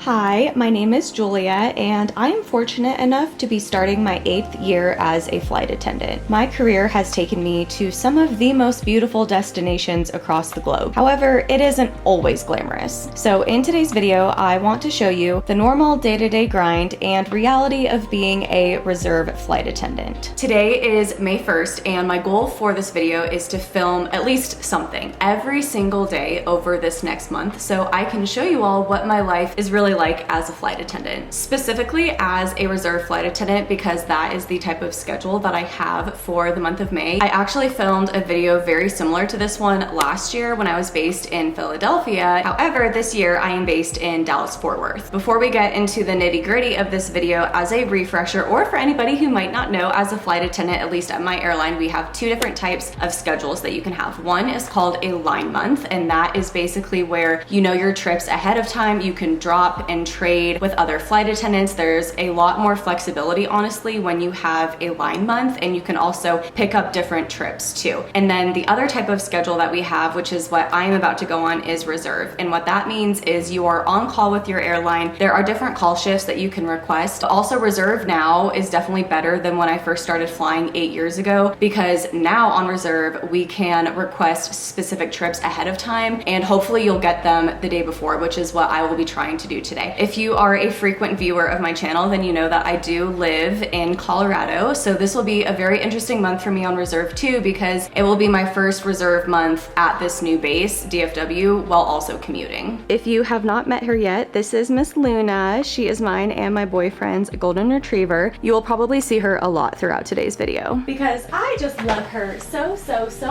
Hi, my name is Julia, and I am fortunate enough to be starting my 8th year as a flight attendant. My career has taken me to some of the most beautiful destinations across the globe. However, it isn't always glamorous. So in today's video, I want to show you the normal day-to-day grind and reality of being a reserve flight attendant. Today is May 1st, and my goal for this video is to film at least something every single day over this next month so I can show you all what my life is really like as a flight attendant, specifically as a reserve flight attendant, because that is the type of schedule that I have for the month of May. I actually filmed a video very similar to this one last year when I was based in Philadelphia. However, this year I am based in Dallas-Fort Worth. Before we get into the nitty-gritty of this video, as a refresher, or for anybody who might not know, as a flight attendant, at least at my airline, we have two different types of schedules that you can have. One is called a line month, and that is basically where you know your trips ahead of time. You can drop and trade with other flight attendants. There's a lot more flexibility, honestly, when you have a line month, and you can also pick up different trips too. And then the other type of schedule that we have, which is what I'm about to go on, is reserve. And what that means is you are on call with your airline. There are different call shifts that you can request. Also, reserve now is definitely better than when I first started flying 8 years ago, because now on reserve, we can request specific trips ahead of time, and hopefully you'll get them the day before, which is what I will be trying to do today. If you are a frequent viewer of my channel, then you know that I do live in Colorado. So this will be a very interesting month for me on reserve too, because it will be my first reserve month at this new base, DFW, while also commuting. If you have not met her yet, this is Miss Luna. She is mine and my boyfriend's golden retriever. You will probably see her a lot throughout today's video, because I just love her so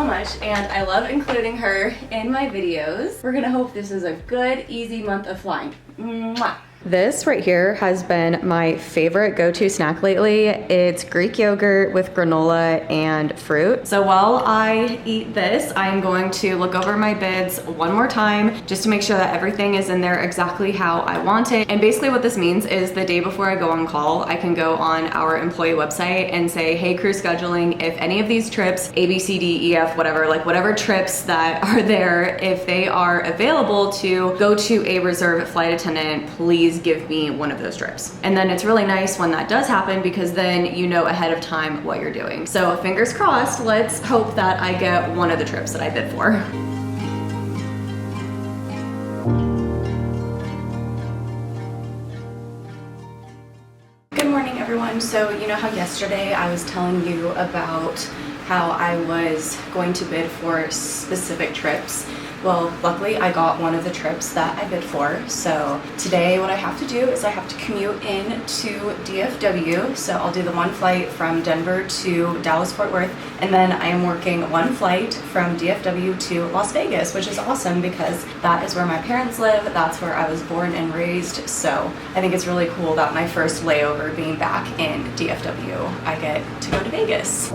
much, and I love including her in my videos. We're gonna hope this is a good, easy month of flying. Mwah. This right here has been my favorite go-to snack lately. It's Greek yogurt with granola and fruit. So while I eat this, I am going to look over my bids one more time just to make sure that everything is in there exactly how I want it. And basically what this means is the day before I go on call, I can go on our employee website and say, hey, crew scheduling, if any of these trips, A, B, C, D, E, F, whatever, like whatever trips that are there, if they are available to go to a reserve flight attendant, please give me one of those trips. And then it's really nice when that does happen, because then you know ahead of time what you're doing. So fingers crossed, let's hope that I get one of the trips that I bid for. Good morning, everyone. So you know how yesterday I was telling you about how I was going to bid for specific trips? Well, luckily I got one of the trips that I bid for. So today what I have to do is I have to commute in to DFW. So I'll do the one flight from Denver to Dallas-Fort Worth, and then I am working one flight from DFW to Las Vegas, which is awesome because that is where my parents live. That's where I was born and raised. So I think it's really cool that my first layover being back in DFW, I get to go to Vegas.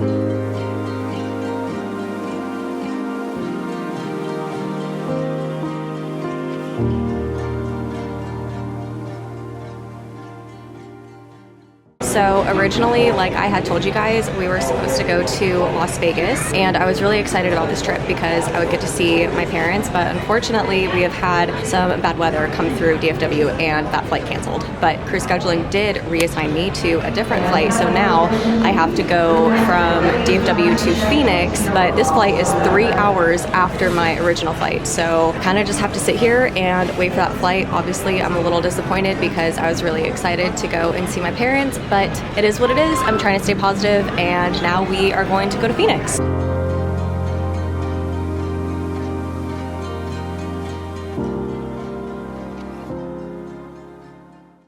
So originally, like I had told you guys, we were supposed to go to Las Vegas, and I was really excited about this trip because I would get to see my parents, but unfortunately we have had some bad weather come through DFW and that flight canceled. But crew scheduling did reassign me to a different flight, so now I have to go from DFW to Phoenix, but this flight is 3 hours after my original flight. So kind of just have to sit here and wait for that flight. Obviously, I'm a little disappointed because I was really excited to go and see my parents, but it is what it is. I'm trying to stay positive, and now we are going to go to Phoenix.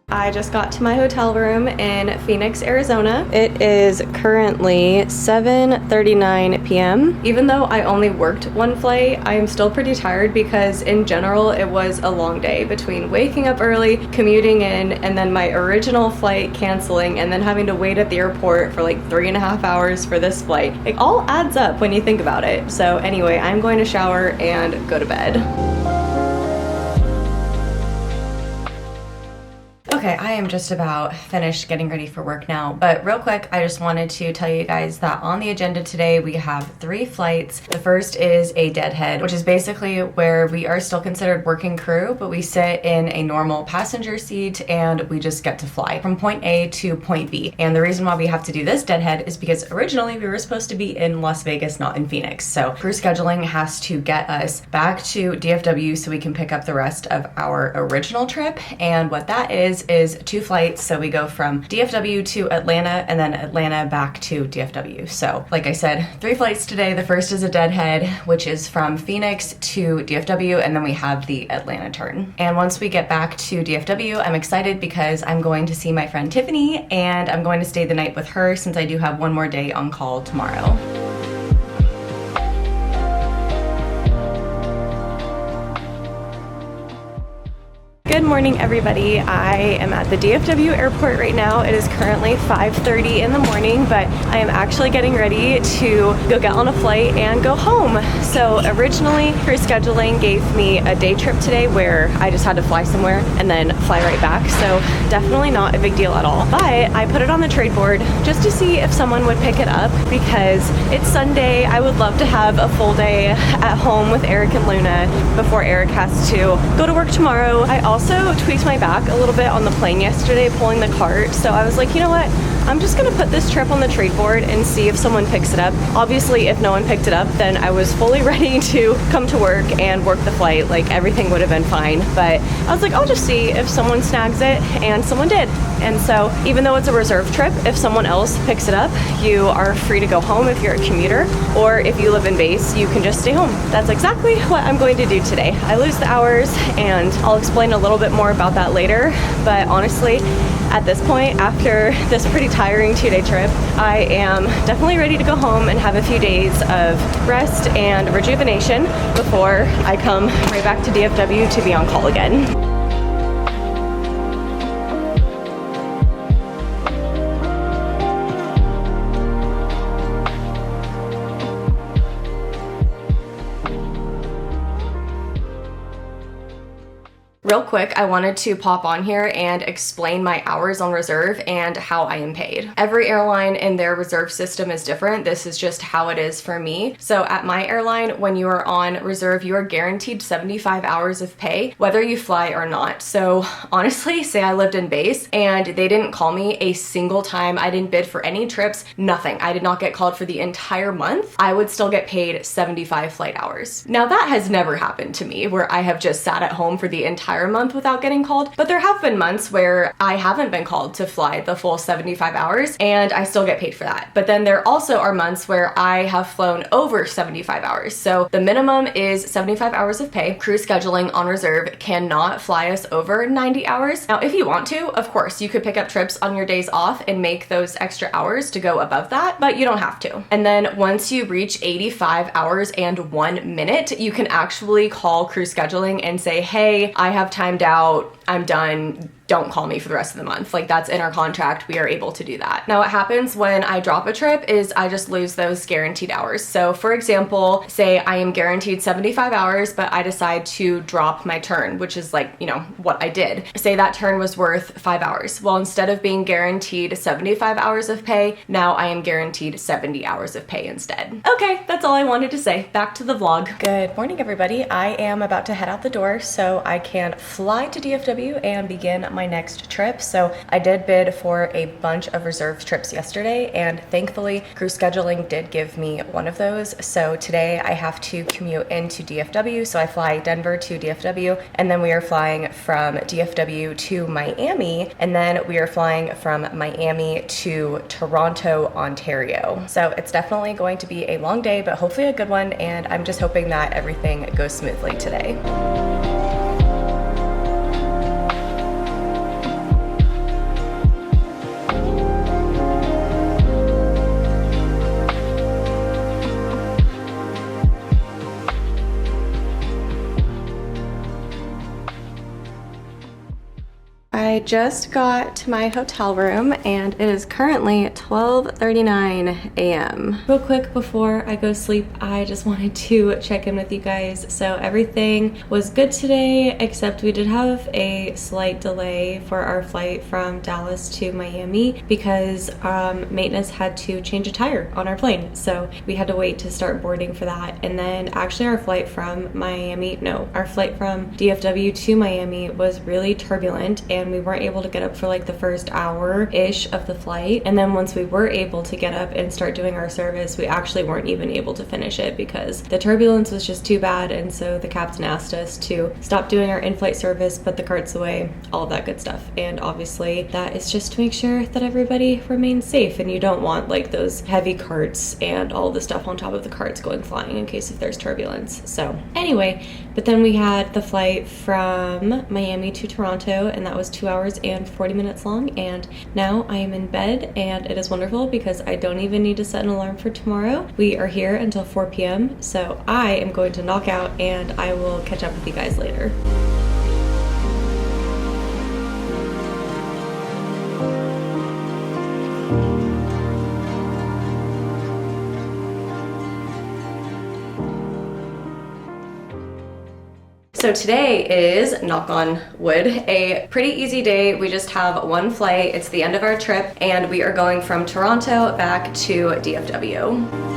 I just got to my hotel room in Phoenix, Arizona. It is currently 7:39 p.m. Even though I only worked one flight, I am still pretty tired because in general it was a long day between waking up early, commuting in, and then my original flight canceling, and then having to wait at the airport for like 3.5 hours for this flight. It all adds up when you think about it. So anyway, I'm going to shower and go to bed. Okay, I am just about finished getting ready for work now, but real quick, I just wanted to tell you guys that on the agenda today, we have 3 flights. The first is a deadhead, which is basically where we are still considered working crew, but we sit in a normal passenger seat and we just get to fly from point A to point B. And the reason why we have to do this deadhead is because originally we were supposed to be in Las Vegas, not in Phoenix. So crew scheduling has to get us back to DFW so we can pick up the rest of our original trip. And what that is 2 flights. So we go from DFW to Atlanta and then Atlanta back to DFW. So like I said, 3 flights today. The first is a deadhead, which is from Phoenix to DFW, and then we have the Atlanta turn. And once we get back to DFW, I'm excited because I'm going to see my friend Tiffany and I'm going to stay the night with her since I do have one more day on call tomorrow. Good morning, everybody. I am at the DFW airport right now. It is currently 5:30 in the morning, but I am actually getting ready to go get on a flight and go home. So originally, crew scheduling gave me a day trip today where I just had to fly somewhere and then fly right back. So definitely not a big deal at all. But I put it on the trade board just to see if someone would pick it up because it's Sunday. I would love to have a full day at home with Eric and Luna before Eric has to go to work tomorrow. I also tweaked my back a little bit on the plane yesterday pulling the cart, so I was like, you know what, I'm just gonna put this trip on the trade board and see if someone picks it up. Obviously, if no one picked it up, then I was fully ready to come to work and work the flight. Like, everything would have been fine, but I was like, I'll just see if someone snags it, and someone did. And so even though it's a reserve trip, if someone else picks it up, you are free to go home if you're a commuter, or if you live in base, you can just stay home. That's exactly what I'm going to do today. I lose the hours, and I'll explain a little bit more about that later, but honestly, at this point, after this pretty tiring 2-day trip, I am definitely ready to go home and have a few days of rest and rejuvenation before I come right back to DFW to be on call again. Real quick, I wanted to pop on here and explain my hours on reserve and how I am paid. Every airline in their reserve system is different. This is just how it is for me. So at my airline, when you are on reserve, you are guaranteed 75 hours of pay, whether you fly or not. So honestly, say I lived in base and they didn't call me a single time, I didn't bid for any trips, nothing. I did not get called for the entire month. I would still get paid 75 flight hours. Now that has never happened to me where I have just sat at home for the entire month without getting called, but there have been months where I haven't been called to fly the full 75 hours and I still get paid for that. But then there also are months where I have flown over 75 hours. So the minimum is 75 hours of pay. Crew scheduling on reserve cannot fly us over 90 hours. Now, if you want to, of course, you could pick up trips on your days off and make those extra hours to go above that, but you don't have to. And then once you reach 85 hours and 1 minute, you can actually call crew scheduling and say, hey, I have timed out, I'm done, don't call me for the rest of the month. Like, that's in our contract, we are able to do that. Now what happens when I drop a trip is I just lose those guaranteed hours. So for example, say I am guaranteed 75 hours, but I decide to drop my turn, which is like, you know, what I did. Say that turn was worth 5 hours. Well, instead of being guaranteed 75 hours of pay, now I am guaranteed 70 hours of pay instead. Okay, that's all I wanted to say. Back to the vlog. Good morning, everybody. I am about to head out the door so I can fly to DFW and begin my next trip. So I did bid for a bunch of reserve trips yesterday, and thankfully crew scheduling did give me one of those. So today I have to commute into DFW. So I fly Denver to DFW, and then we are flying from DFW to Miami, and then we are flying from Miami to Toronto, Ontario. So it's definitely going to be a long day, but hopefully a good one, and I'm just hoping that everything goes smoothly today. I just got to my hotel room and it is currently 12:39 a.m. Real quick before I go sleep, I just wanted to check in with you guys. So everything was good today, except we did have a slight delay for our flight from Dallas to Miami because maintenance had to change a tire on our plane. So we had to wait to start boarding for that. And then actually our flight from DFW to Miami was really turbulent, and we weren't able to get up for like the first hour-ish of the flight. And then once we were able to get up and start doing our service, we actually weren't even able to finish it because the turbulence was just too bad. And so the captain asked us to stop doing our in-flight service, put the carts away, all of that good stuff. And obviously that is just to make sure that everybody remains safe, and you don't want like those heavy carts and all the stuff on top of the carts going flying in case if there's turbulence. So anyway, but then we had the flight from Miami to Toronto, and that was 2 hours and 40 minutes long. And now I am in bed, and it is wonderful because I don't even need to set an alarm for tomorrow. We are here until 4 p.m. So I am going to knock out, and I will catch up with you guys later. So today is, knock on wood, a pretty easy day. We just have one flight. It's the end of our trip, and we are going from Toronto back to DFW.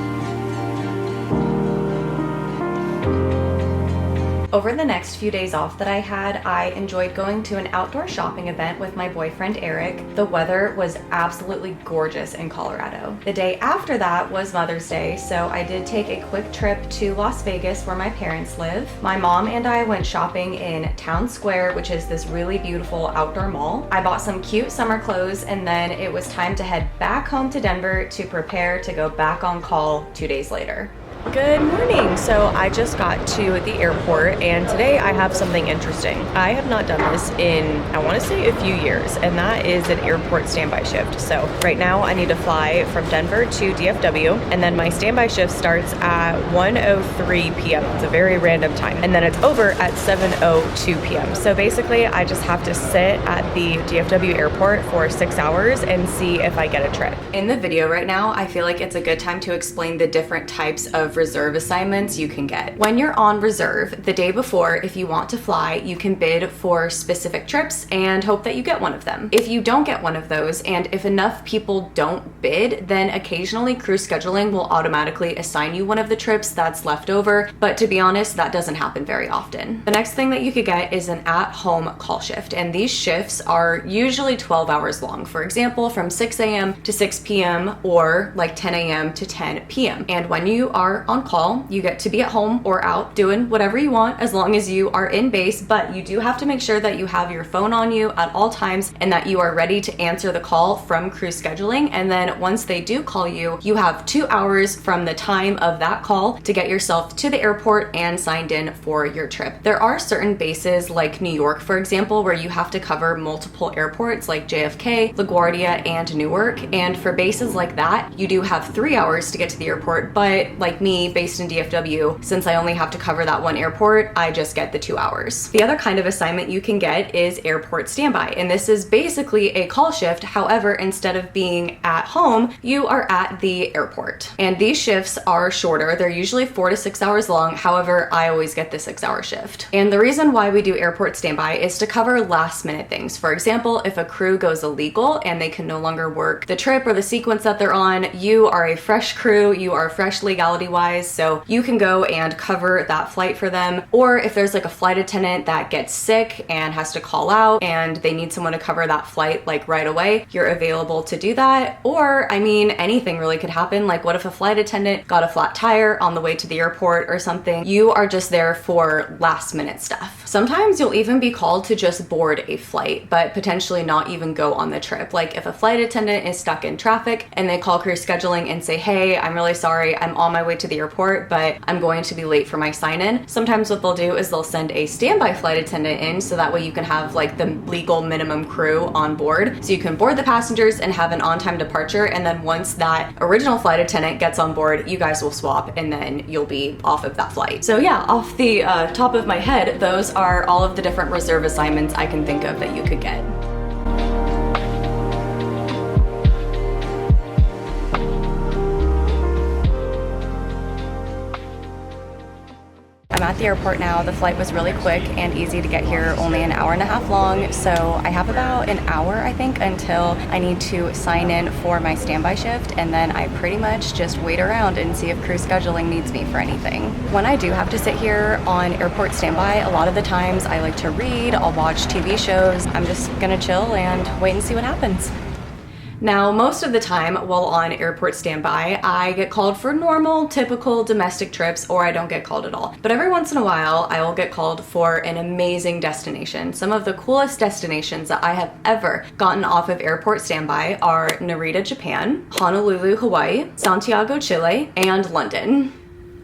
Over the next few days off that I had, I enjoyed going to an outdoor shopping event with my boyfriend Eric. The weather was absolutely gorgeous in Colorado. The day after that was Mother's Day, so I did take a quick trip to Las Vegas where my parents live. My mom and I went shopping in Town Square, which is this really beautiful outdoor mall. I bought some cute summer clothes, and then it was time to head back home to Denver to prepare to go back on call 2 days later. Good morning. So I just got to the airport, and today I have something interesting. I have not done this in, I want to say, a few years, and that is an airport standby shift. So right now I need to fly from Denver to DFW, and then my standby shift starts at 1:03 p.m. It's a very random time, and then it's over at 7:02 p.m. So basically I just have to sit at the DFW airport for 6 hours and see if I get a trip. In the video right now, I feel like it's a good time to explain the different types of reserve assignments you can get. When you're on reserve, the day before, if you want to fly, you can bid for specific trips and hope that you get one of them. If you don't get one of those, and if enough people don't bid, then occasionally crew scheduling will automatically assign you one of the trips that's left over, but to be honest, that doesn't happen very often. The next thing that you could get is an at-home call shift, and these shifts are usually 12 hours long. For example, from 6 a.m. to 6 p.m. or like 10 a.m. to 10 p.m. And when you are on call, you get to be at home or out doing whatever you want as long as you are in base, but you do have to make sure that you have your phone on you at all times and that you are ready to answer the call from crew scheduling. And then once they do call you, you have 2 hours from the time of that call to get yourself to the airport and signed in for your trip. There are certain bases like New York, for example, where you have to cover multiple airports like JFK, LaGuardia, and Newark. And for bases like that, you do have 3 hours to get to the airport, but like me, based in DFW, since I only have to cover that one airport, I just get the 2 hours. The other kind of assignment you can get is airport standby, and this is basically a call shift. However, instead of being at home, you are at the airport. And these shifts are shorter. They're usually 4 to 6 hours long. However, I always get the 6 hour shift. And the reason why we do airport standby is to cover last minute things. For example, if a crew goes illegal and they can no longer work the trip or the sequence that they're on, you are a fresh crew, you are fresh legality wise, so you can go and cover that flight for them. Or if there's like a flight attendant that gets sick and has to call out and they need someone to cover that flight like right away, you're available to do that. Or I mean, anything really could happen. Like what if a flight attendant got a flat tire on the way to the airport or something? You are just there for last minute stuff. Sometimes you'll even be called to just board a flight, but potentially not even go on the trip. Like if a flight attendant is stuck in traffic and they call crew scheduling and say, hey, I'm really sorry, I'm on my way to the airport, but I'm going to be late for my sign-in. Sometimes what they'll do is they'll send a standby flight attendant in, so that way you can have like the legal minimum crew on board. So you can board the passengers and have an on-time departure. And then once that original flight attendant gets on board, you guys will swap and then you'll be off of that flight. So yeah, off the top of my head, those are all of the different reserve assignments I can think of that you could get. the airport now. The flight was really quick and easy to get here, only an hour and a half long. So I have about an hour, I think, until I need to sign in for my standby shift. And then I pretty much just wait around and see if crew scheduling needs me for anything. When I do have to sit here on airport standby, a lot of the times I like to read, I'll watch TV shows. I'm just gonna chill and wait and see what happens. Now, most of the time while on airport standby, I get called for normal, typical domestic trips, or I don't get called at all. But every once in a while, I will get called for an amazing destination. Some of the coolest destinations that I have ever gotten off of airport standby are Narita, Japan, Honolulu, Hawaii, Santiago, Chile, and London.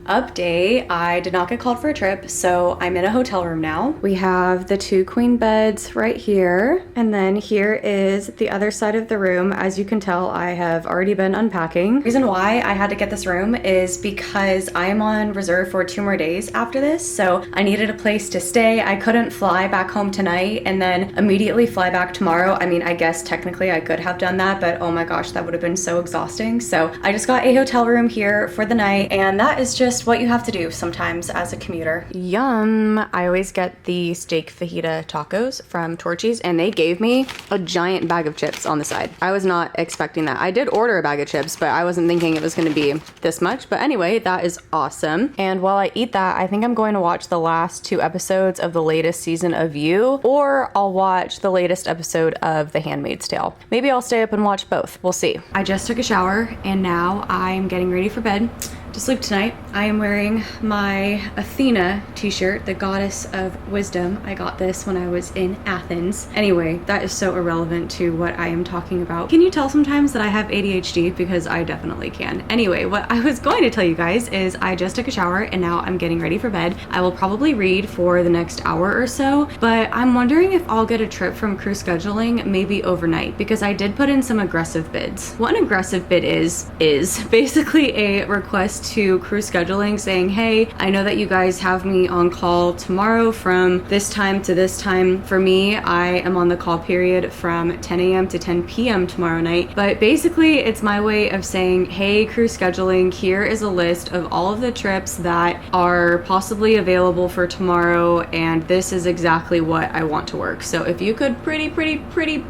Update, I did not get called for a trip, so I'm in a hotel room now. We have the 2 queen beds right here, and then here is the other side of the room. As you can tell, I have already been unpacking. The reason why I had to get this room is because I am on reserve for 2 more days after this, so I needed a place to stay. I couldn't fly back home tonight and then immediately fly back tomorrow. I mean, I guess technically I could have done that, but oh my gosh, that would have been so exhausting. So I just got a hotel room here for the night, and that is just what you have to do sometimes as a commuter. Yum! I always get the steak fajita tacos from Torchy's, and they gave me a giant bag of chips on the side. I was not expecting that. I did order a bag of chips, but I wasn't thinking it was going to be this much. But anyway, that is awesome. And while I eat that, I think I'm going to watch the last 2 episodes of the latest season of You, or I'll watch the latest episode of The Handmaid's Tale. Maybe I'll stay up and watch both. We'll see. I just took a shower, and now I'm getting ready for bed to sleep tonight. I am wearing my Athena t-shirt, the goddess of wisdom. I got this when I was in Athens. Anyway, that is so irrelevant to what I am talking about. Can you tell sometimes that I have ADHD? Because I definitely can. Anyway, what I was going to tell you guys is I just took a shower and now I'm getting ready for bed. I will probably read for the next hour or so, but I'm wondering if I'll get a trip from crew scheduling maybe overnight, because I did put in some aggressive bids. What an aggressive bid is basically a request to crew scheduling saying, hey, I know that you guys have me on call tomorrow from this time to this time. For me, I am on the call period from 10 a.m. to 10 p.m. tomorrow night. But basically, it's my way of saying, hey, crew scheduling, here is a list of all of the trips that are possibly available for tomorrow, and this is exactly what I want to work. So if you could pretty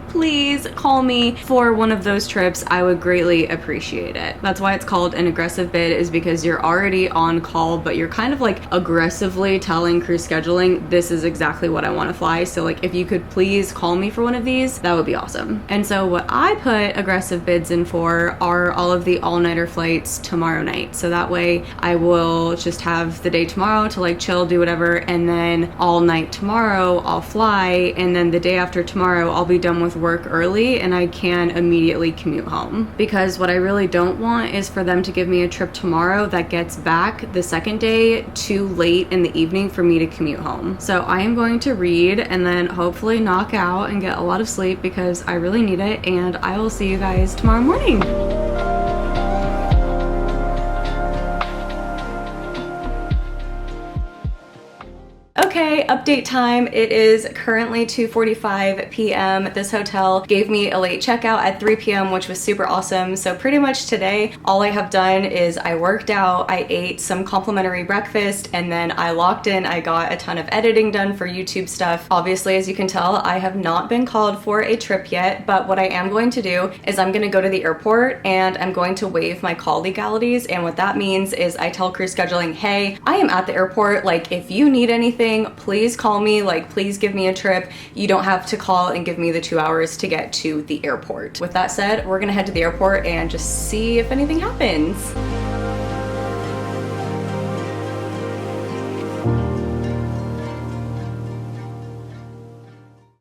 please call me for one of those trips, I would greatly appreciate it. That's why it's called an aggressive bid, is because you're already on call, but you're kind of like aggressively telling crew scheduling, this is exactly what I want to fly. So like, if you could please call me for one of these, that would be awesome. And so what I put aggressive bids in for are all of the all-nighter flights tomorrow night. So that way I will just have the day tomorrow to like chill, do whatever, and then all night tomorrow I'll fly, and then the day after tomorrow I'll be done with work early and I can immediately commute home. Because what I really don't want is for them to give me a trip tomorrow that gets back the second day too late in the evening for me to commute home. So I am going to read and then hopefully knock out and get a lot of sleep, because I really need it, and I will see you guys tomorrow morning. Okay, update time. It is currently 2:45 p.m. This hotel gave me a late checkout at 3 p.m., which was super awesome. So pretty much today, all I have done is I worked out, I ate some complimentary breakfast, and then I logged in. I got a ton of editing done for YouTube stuff. Obviously, as you can tell, I have not been called for a trip yet, but what I am going to do is I'm gonna go to the airport and I'm going to waive my call legalities. And what that means is I tell crew scheduling, hey, I am at the airport. Like, if you need anything, please call me. Like, please give me a trip. You don't have to call and give me the 2 hours to get to the airport. With that said, we're gonna head to the airport and just see if anything happens.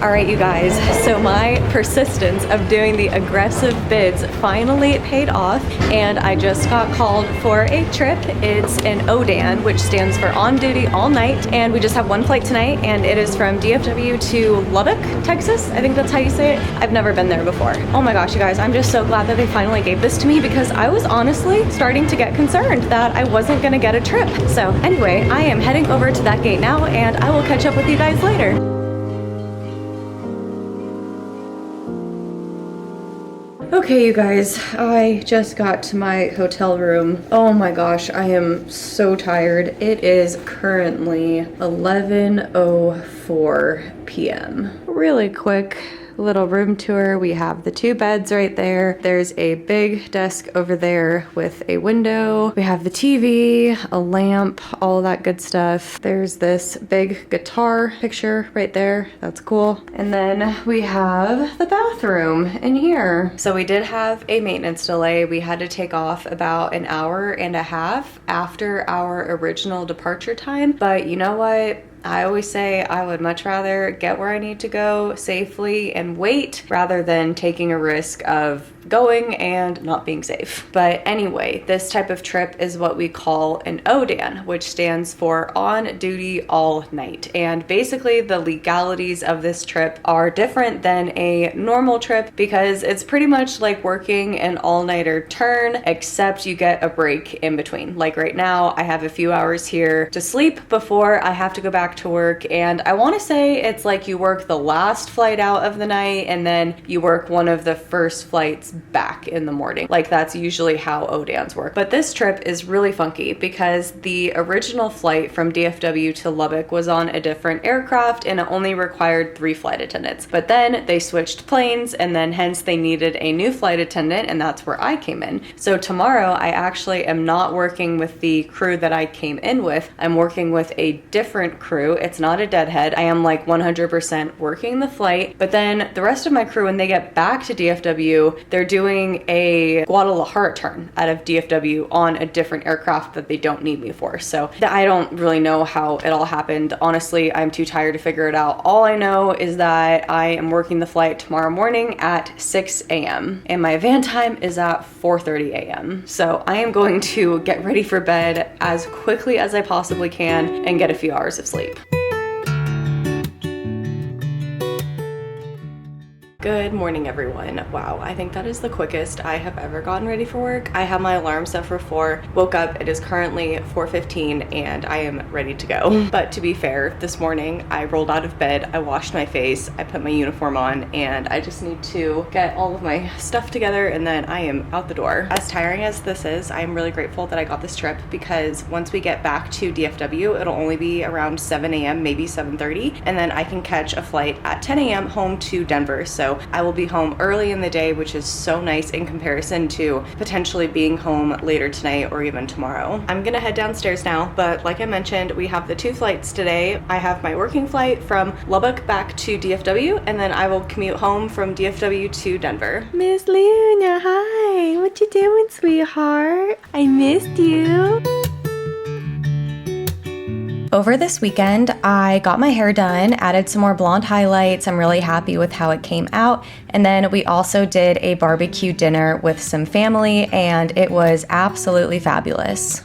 All right, you guys, so my persistence of doing the aggressive bids finally paid off, and I just got called for a trip. It's an ODAN, which stands for on duty all night, and we just have one flight tonight, and it is from DFW to Lubbock, Texas. I think that's how you say it. I've never been there before. Oh my gosh, you guys, I'm just so glad that they finally gave this to me, because I was honestly starting to get concerned that I wasn't gonna get a trip. So anyway, I am heading over to that gate now, and I will catch up with you guys later. Okay, you guys, I just got to my hotel room. Oh my gosh, I am so tired. It is currently 11:04 p.m. Really quick little room tour. We have the 2 beds right there. There's a big desk over there with a window. We have the TV, a lamp, all that good stuff. There's this big guitar picture right there. That's cool. And then we have the bathroom in here. So we did have a maintenance delay. We had to take off about an hour and a half after our original departure time. But you know what? I always say I would much rather get where I need to go safely and wait rather than taking a risk of going and not being safe. But anyway, this type of trip is what we call an ODAN, which stands for on duty all night. And basically the legalities of this trip are different than a normal trip because it's pretty much like working an all-nighter turn, except you get a break in between. Like right now, I have a few hours here to sleep before I have to go back to work. And I want to say it's like you work the last flight out of the night and then you work one of the first flights back in the morning. Like that's usually how ODANs work. But this trip is really funky because the original flight from DFW to Lubbock was on a different aircraft and it only required 3 flight attendants. But then they switched planes and then hence they needed a new flight attendant, and that's where I came in. So tomorrow I actually am not working with the crew that I came in with. I'm working with a different crew. It's not a deadhead. I am like 100% working the flight, but then the rest of my crew, when they get back to DFW, they're doing a Guadalajara turn out of DFW on a different aircraft that they don't need me for. So I don't really know how it all happened. Honestly, I'm too tired to figure it out. All I know is that I am working the flight tomorrow morning at 6 a.m. and my van time is at 4:30 a.m. So I am going to get ready for bed as quickly as I possibly can and get a few hours of sleep. Good morning, everyone. Wow, I think that is the quickest I have ever gotten ready for work. I have my alarm set for 4, woke up, it is currently 4:15 and I am ready to go. But to be fair, this morning I rolled out of bed, I washed my face, I put my uniform on, and I just need to get all of my stuff together and then I am out the door. As tiring as this is, I am really grateful that I got this trip because once we get back to DFW, it'll only be around 7 a.m., maybe 7:30, and then I can catch a flight at 10 a.m. home to Denver. So I will be home early in the day, which is so nice in comparison to potentially being home later tonight or even tomorrow. I'm gonna head downstairs now, but like I mentioned, we have the 2 flights today. I have my working flight from Lubbock back to DFW, and then I will commute home from DFW to Denver. Miss Luna, hi. What you doing, sweetheart? I missed you. Over this weekend, I got my hair done, added some more blonde highlights. I'm really happy with how it came out. And then we also did a barbecue dinner with some family, and it was absolutely fabulous.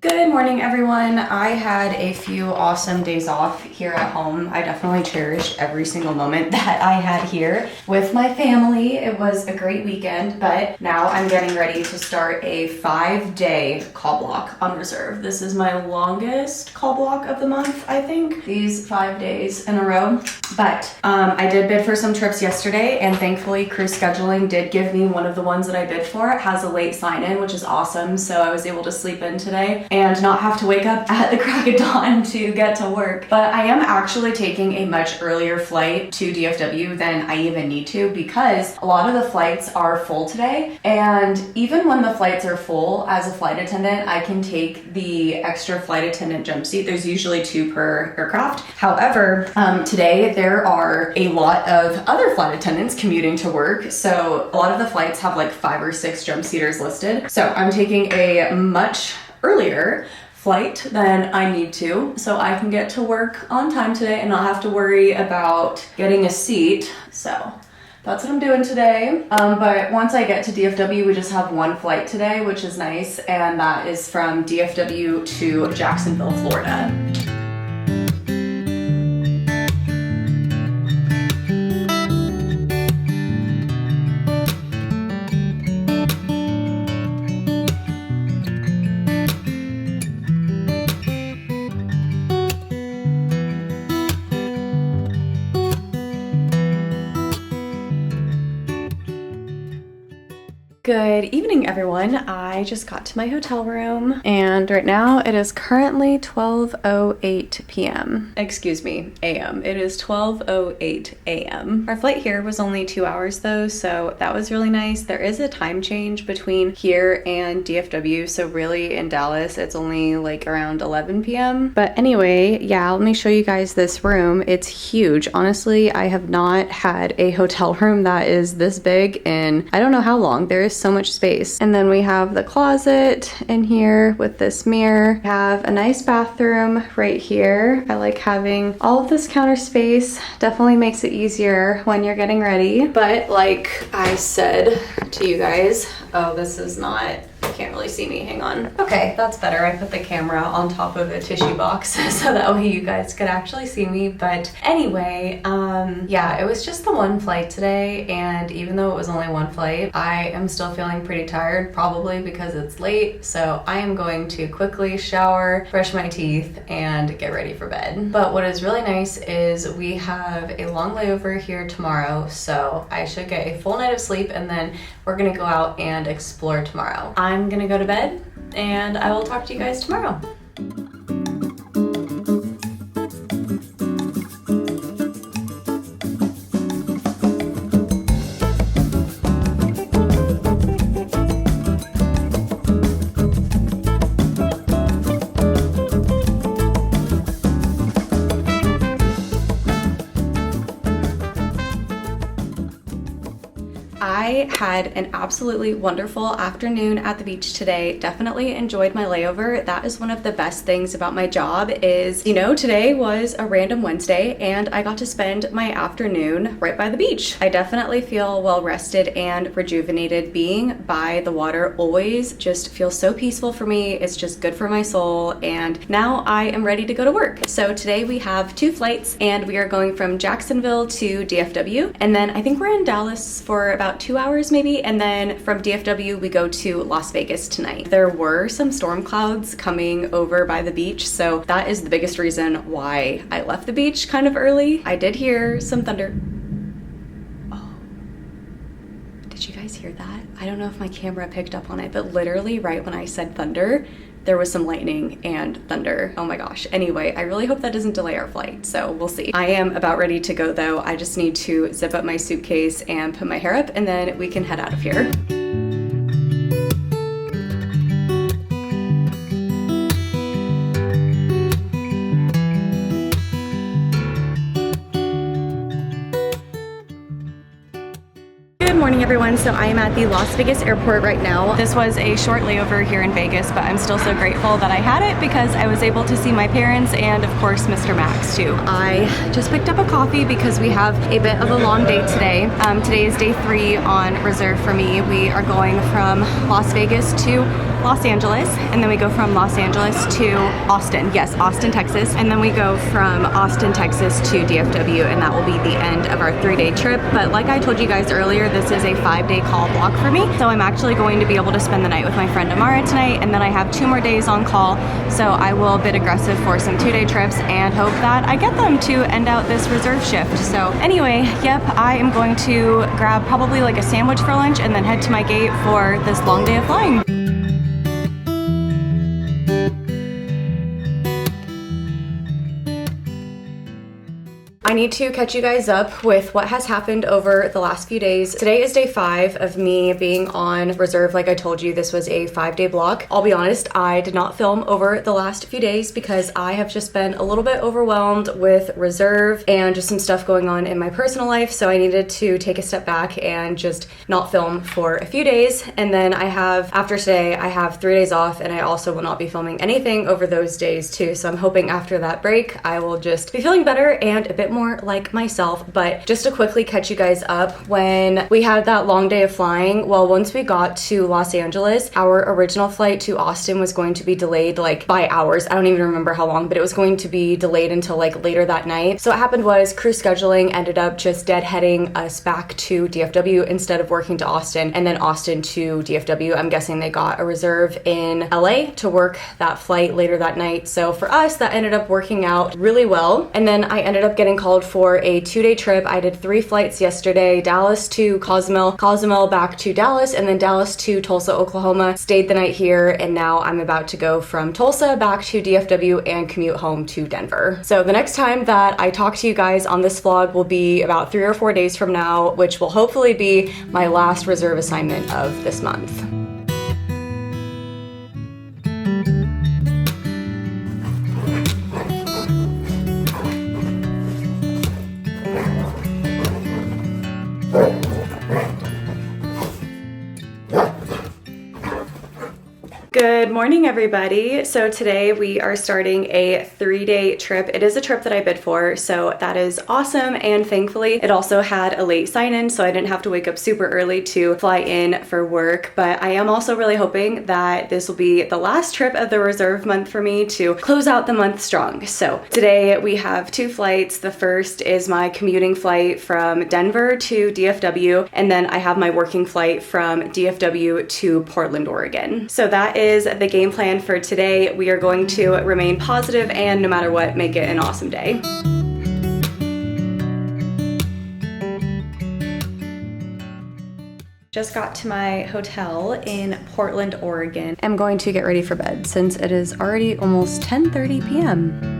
Good morning, everyone. I had a few awesome days off here at home. I definitely cherish every single moment that I had here with my family. It was a great weekend, but now I'm getting ready to start a 5-day call block on reserve. This is my longest call block of the month, I think, these 5 days in a row. But I did bid for some trips yesterday, and thankfully cruise scheduling did give me one of the ones that I bid for. It has a late sign-in, which is awesome, so I was able to sleep in today and not have to wake up at the crack of dawn to get to work. But I am actually taking a much earlier flight to DFW than I even need to because a lot of the flights are full today. And even when the flights are full, as a flight attendant, I can take the extra flight attendant jump seat. There's usually 2 per aircraft. However, today there are a lot of other flight attendants commuting to work. So a lot of the flights have like 5 or 6 jump seaters listed. So I'm taking a much earlier flight than I need to, so I can get to work on time today and not have to worry about getting a seat. So that's what I'm doing today. But once I get to DFW, we just have 1 flight today, which is nice, and that is from DFW to Jacksonville, Florida. Good evening, everyone. I just got to my hotel room and right now it is currently 12:08 p.m. Excuse me, a.m. It is 12:08 a.m. Our flight here was only 2 hours though, so that was really nice. There is a time change between here and DFW, so really in Dallas it's only like around 11 p.m. But anyway, yeah, let me show you guys this room. It's huge. Honestly, I have not had a hotel room that is this big in I don't know how long. There is so much space. And then we have the closet in here with this mirror. We have a nice bathroom right here. I like having all of this counter space. Definitely makes it easier when you're getting ready. But like I said to you guys, oh, this is not, you can't really see me, hang on. Okay, that's better. I put the camera on top of a tissue box so that way you guys could actually see me. But anyway, yeah, it was just the one flight today, and even though it was only one flight, I am still feeling pretty tired, probably because it's late. So I am going to quickly shower, brush my teeth, and get ready for bed. But what is really nice is we have a long layover here tomorrow, so I should get a full night of sleep, and then we're gonna go out and explore tomorrow. I'm gonna go to bed and I will talk to you guys tomorrow. I had an absolutely wonderful afternoon at the beach today. Definitely enjoyed my layover. That is one of the best things about my job is, you know, today was a random Wednesday and I got to spend my afternoon right by the beach. I definitely feel well rested and rejuvenated. Being by the water always just feels so peaceful for me. It's just good for my soul, and now I am ready to go to work. So today we have 2 flights and we are going from Jacksonville to DFW, and then I think we're in Dallas for about 2 hours maybe, and then from DFW we go to Las Vegas tonight. There were some storm clouds coming over by the beach, so that is the biggest reason why I left the beach kind of early. I did hear some thunder. Oh, did you guys hear that? I don't know if my camera picked up on it, but literally right when I said thunder, there was some lightning and thunder. Oh my gosh. Anyway, I really hope that doesn't delay our flight, so we'll see. I am about ready to go though. I just need to zip up my suitcase and put my hair up, and then we can head out of here. Good morning, everyone. So I am at the Las Vegas airport right now. This was a short layover here in Vegas, but I'm still so grateful that I had it because I was able to see my parents and of course Mr. Max too. I just picked up a coffee because we have a bit of a long day today. Today is day 3 on reserve for me. We are going from Las Vegas to Los Angeles, and then we go from Los Angeles to Austin. Yes, Austin, Texas. And then we go from Austin, Texas to DFW, and that will be the end of our 3-day trip. But like I told you guys earlier, this is a 5-day call block for me. So I'm actually going to be able to spend the night with my friend Amara tonight, and then I have 2 more days on call. So I will bid aggressive for some 2-day trips and hope that I get them to end out this reserve shift. So anyway, yep, I am going to grab probably like a sandwich for lunch and then head to my gate for this long day of flying. I need to catch you guys up with what has happened over the last few days. Today is day 5 of me being on reserve. Like I told you, this was a 5-day block. I'll be honest, I did not film over the last few days because I have just been a little bit overwhelmed with reserve and just some stuff going on in my personal life. So I needed to take a step back and just not film for a few days. And then after today, I have 3 days off, and I also will not be filming anything over those days too. So I'm hoping after that break, I will just be feeling better and a bit more like myself. But just to quickly catch you guys up, when we had that long day of flying, well, once we got to Los Angeles, our original flight to Austin was going to be delayed like by hours. I don't even remember how long, but it was going to be delayed until like later that night. So what happened was crew scheduling ended up just deadheading us back to DFW instead of working to Austin, and then Austin to DFW. I'm guessing they got a reserve in LA to work that flight later that night. So for us, that ended up working out really well. And then I ended up getting called for a 2-day trip. I did 3 flights yesterday, Dallas to Cozumel, Cozumel back to Dallas, and then Dallas to Tulsa, Oklahoma. Stayed the night here, and now I'm about to go from Tulsa back to DFW and commute home to Denver. So the next time that I talk to you guys on this vlog will be about 3 or 4 days from now, which will hopefully be my last reserve assignment of this month. Good morning, everybody. So today we are starting a 3-day trip. It is a trip that I bid for, so that is awesome. And thankfully, it also had a late sign-in, so I didn't have to wake up super early to fly in for work. But I am also really hoping that this will be the last trip of the reserve month for me to close out the month strong. So today we have 2 flights. The first is my commuting flight from Denver to DFW, and then I have my working flight from DFW to Portland, Oregon. So that is the game plan for today. We are going to remain positive and no matter what, make it an awesome day. Just got to my hotel in Portland, Oregon. I'm going to get ready for bed since it is already almost 10:30 p.m.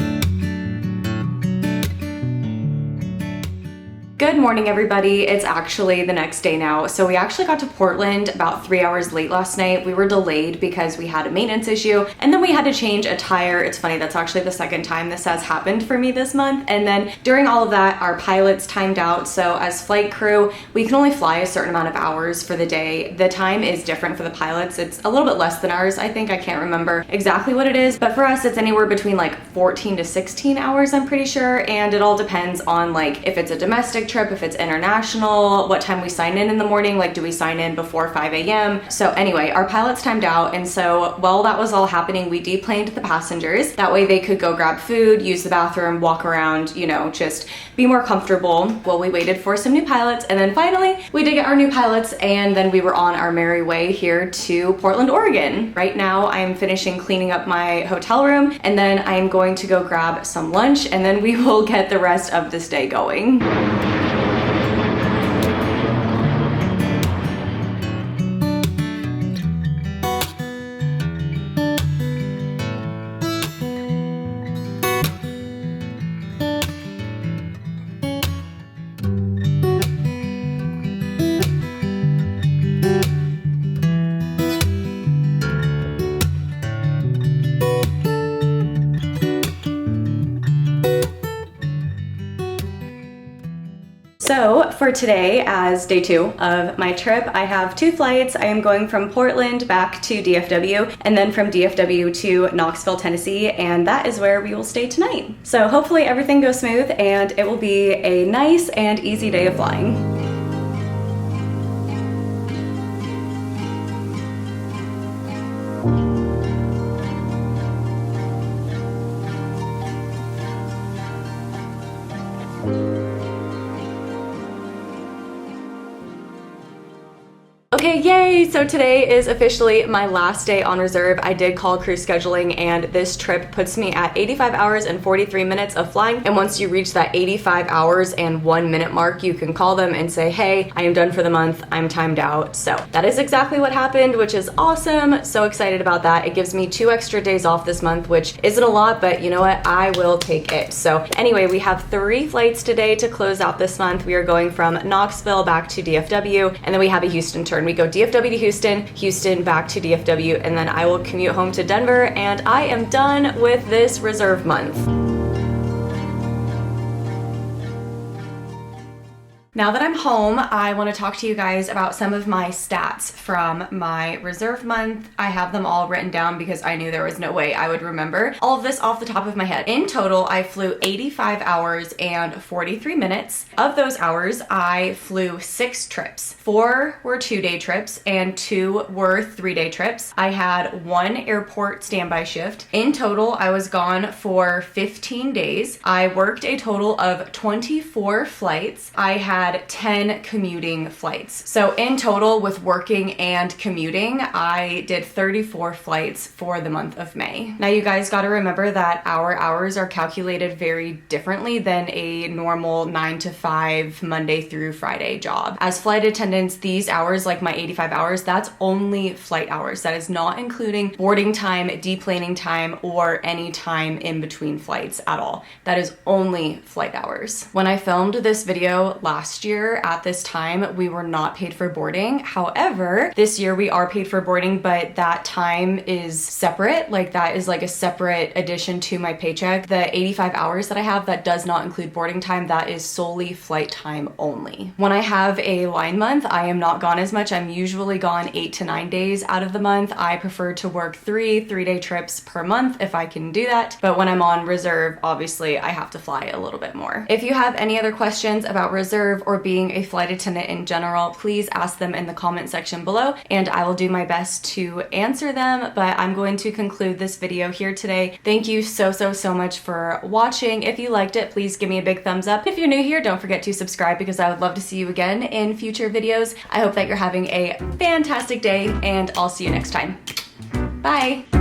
Good morning, everybody. It's actually the next day now. So we actually got to Portland about 3 hours late last night. We were delayed because we had a maintenance issue and then we had to change a tire. It's funny, that's actually the second time this has happened for me this month. And then during all of that, our pilots timed out. So as flight crew, we can only fly a certain amount of hours for the day. The time is different for the pilots. It's a little bit less than ours. I think I can't remember exactly what it is, but for us, it's anywhere between like 14 to 16 hours, I'm pretty sure. And it all depends on like if it's a domestic trip, if it's international, what time we sign in the morning, like do we sign in before 5 a.m. So anyway, our pilots timed out, and so while that was all happening, we deplaned the passengers. That way they could go grab food, use the bathroom, walk around, you know, just be more comfortable while we waited for some new pilots. And then finally we did get our new pilots, and then we were on our merry way here to Portland, Oregon. Right now I'm finishing cleaning up my hotel room, and then I'm going to go grab some lunch, and then we will get the rest of this day going. So for today, as day 2 of my trip, I have 2 flights. I am going from Portland back to DFW, and then from DFW to Knoxville, Tennessee, and that is where we will stay tonight. So hopefully everything goes smooth and it will be a nice and easy day of flying. Okay, yay! So today is officially my last day on reserve. I did call crew scheduling, and this trip puts me at 85 hours and 43 minutes of flying. And once you reach that 85 hours and 1 minute mark, you can call them and say, hey, I am done for the month. I'm timed out. So that is exactly what happened, which is awesome. So excited about that. It gives me 2 extra days off this month, which isn't a lot, but you know what? I will take it. So anyway, we have 3 flights today to close out this month. We are going from Knoxville back to DFW, and then we have a Houston turn. We go DFW to Houston, Houston back to DFW, and then I will commute home to Denver, and I am done with this reserve month. Now that I'm home, I want to talk to you guys about some of my stats from my reserve month. I have them all written down because I knew there was no way I would remember all of this off the top of my head. In total, I flew 85 hours and 43 minutes. Of those hours, I flew 6 trips. 4 were 2-day trips and 2 were 3-day trips. I had 1 airport standby shift. In total, I was gone for 15 days. I worked a total of 24 flights. I had had 10 commuting flights. So in total, with working and commuting, I did 34 flights for the month of May. Now you guys got to remember that our hours are calculated very differently than a normal 9 to 5 Monday through Friday job. As flight attendants, these hours, like my 85 hours, that's only flight hours. That is not including boarding time, deplaning time, or any time in between flights at all. That is only flight hours. When I filmed this video last year at this time, we were not paid for boarding. However, this year we are paid for boarding, but that time is separate. Like that is like a separate addition to my paycheck. The 85 hours that I have, that does not include boarding time. That is solely flight time only. When I have a line month, I am not gone as much. I'm usually gone 8 to 9 days out of the month. I prefer to work 3-day trips per month if I can do that. But when I'm on reserve, obviously I have to fly a little bit more. If you have any other questions about reserve or being a flight attendant in general, please ask them in the comment section below and I will do my best to answer them. But I'm going to conclude this video here today. Thank you so much for watching. If you liked it, please give me a big thumbs up. If you're new here, don't forget to subscribe because I would love to see you again in future videos. I hope that you're having a fantastic day and I'll see you next time. Bye.